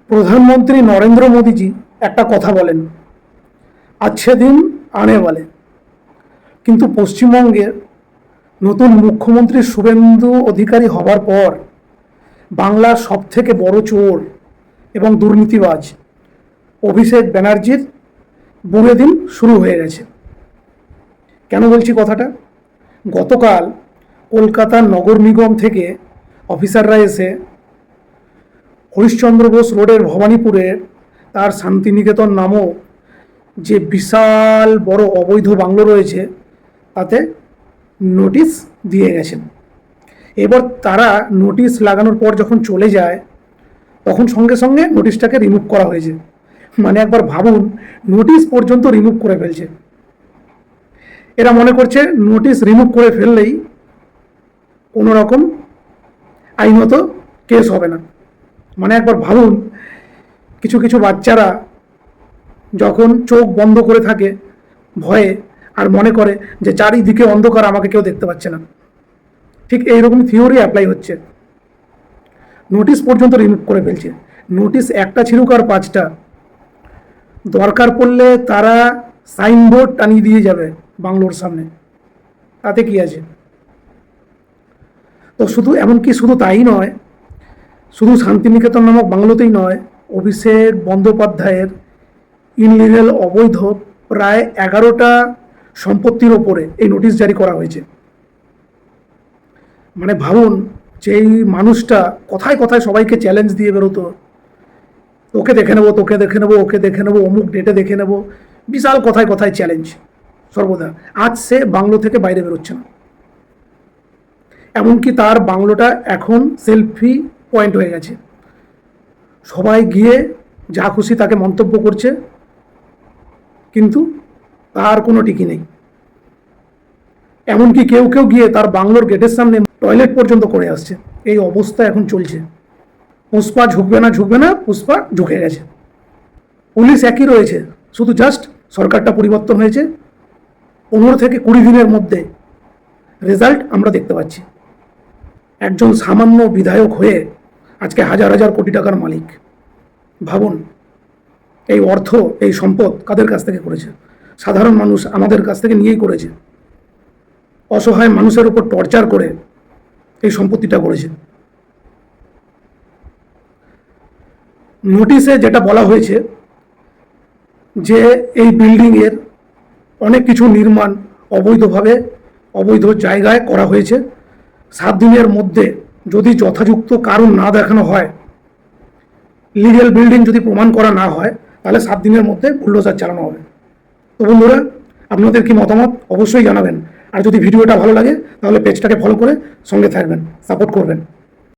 প্রধানমন্ত্রী নরেন্দ্র মোদীজি একটা কথা বলেন, আচ্ছে দিন আনে বলে। কিন্তু পশ্চিমবঙ্গের নতুন মুখ্যমন্ত্রী শুভেন্দু অধিকারী হবার পর বাংলার সবথেকে বড় চোর এবং দুর্নীতিবাজ অভিষেক ব্যানার্জির বুড়ে দিন শুরু হয়ে গেছে। কেন বলছি কথাটা? গতকাল কলকাতার নগর নিগম থেকে অফিসাররা এসে হরিশ্চন্দ্র বোস রোডের ভবানীপুরের তার শান্তিনিকেতন নামক যে বিশাল বড় অবৈধ বাংলো রয়েছে তাতে নোটিশ দিয়ে গেছেন। এবার তারা নোটিশ লাগানোর পর যখন চলে যায় তখন সঙ্গে সঙ্গে নোটিশটাকে রিমুভ করা হয়েছে। মানে একবার ভাবুন, নোটিশ পর্যন্ত রিমুভ করে ফেলছে। এরা মনে করছে নোটিশ রিমুভ করে ফেললেই কোনো রকম আইনত কেস হবে না। মানে একবার ভাবুন, কিছু কিছু বাচ্চারা যখন চোখ বন্ধ করে থাকে ভয়ে আর মনে করে যে চারিদিকে অন্ধকার, আমাকে কেউ দেখতে পাচ্ছে না, ঠিক এইরকম থিওরি অ্যাপ্লাই হচ্ছে। নোটিশ পর্যন্ত রিমুভ করে ফেলছে। নোটিশ একটা ছিলুক আর পাঁচটা, দরকার পড়লে তারা সাইনবোর্ড টানিয়ে দিয়ে যাবে বাংলোর সামনে, তাতে কি আছে। তো এমনকি শুধু তাই নয়, শুধু শান্তিনিকেতন নামক বাংলোতেই নয়, অভিষেক বন্দ্যোপাধ্যায়ের ইনলিগাল অবৈধ প্রায় 11টা সম্পত্তির ওপরে এই নোটিশ জারি করা হয়েছে। মানে ভাবুন, যে এই মানুষটা কথায় কথায় সবাইকে চ্যালেঞ্জ দিয়ে বেরোতো, তোকে দেখে নেবো, তোকে দেখে নেবো, ওকে দেখে নেবো, অমুক ডেটে দেখে নেবো, বিশাল কথায় কথায় চ্যালেঞ্জ সর্বদা। আজ সে বাংলো থেকে বাইরে বেরোচ্ছে না। এমনকি তার বাংলোটা এখন সেলফি পয়েন্ট হয়ে গেছে। সবাই গিয়ে যা খুশি তাকে মন্তব্য করছে, কিন্তু তার কোনো টিকি নেই। এমনকি কেউ কেউ গিয়ে তার বাংলোর গেটের সামনে টয়লেট পর্যন্ত করে আসছে। এই অবস্থা এখন চলছে। পুষ্পা ঝুঁকবে না ঝুঁকবে না, পুষ্পা ঝুঁকে গেছে। পুলিশ একই রয়েছে, শুধু জাস্ট সরকারটা পরিবর্তন হয়েছে। 15 থেকে 20 দিনের মধ্যে রেজাল্ট আমরা দেখতে পাচ্ছি। একজন সামান্য বিধায়ক হয়ে আজকে হাজার হাজার কোটি টাকার মালিক। ভাবুন, এই অর্থ, এই সম্পদ কাদের কাছ থেকে করেছে? সাধারণ মানুষ আমাদের কাছ থেকে নিয়েই করেছে। অসহায় মানুষের উপর টর্চার করে এই সম্পত্তিটা করেছে। নোটিশে যেটা বলা হয়েছে যে এই বিল্ডিংয়ের অনেক কিছু নির্মাণ অবৈধভাবে অবৈধ জায়গায় করা হয়েছে। 7 দিনের মধ্যে যদি যথাযুক্ত কারণ না দেখানো হয়, লিগ্যাল বিল্ডিং যদি প্রমাণ করা না হয়, তাহলে 7 দিনের মধ্যে বুলডোজার চালানো হবে। তো বন্ধুরা, আপনাদের কি মতামত অবশ্যই জানাবেন। আর যদি ভিডিওটা ভালো লাগে তাহলে পেজটাকে ফলো করে সঙ্গে থাকবেন, সাপোর্ট করবেন।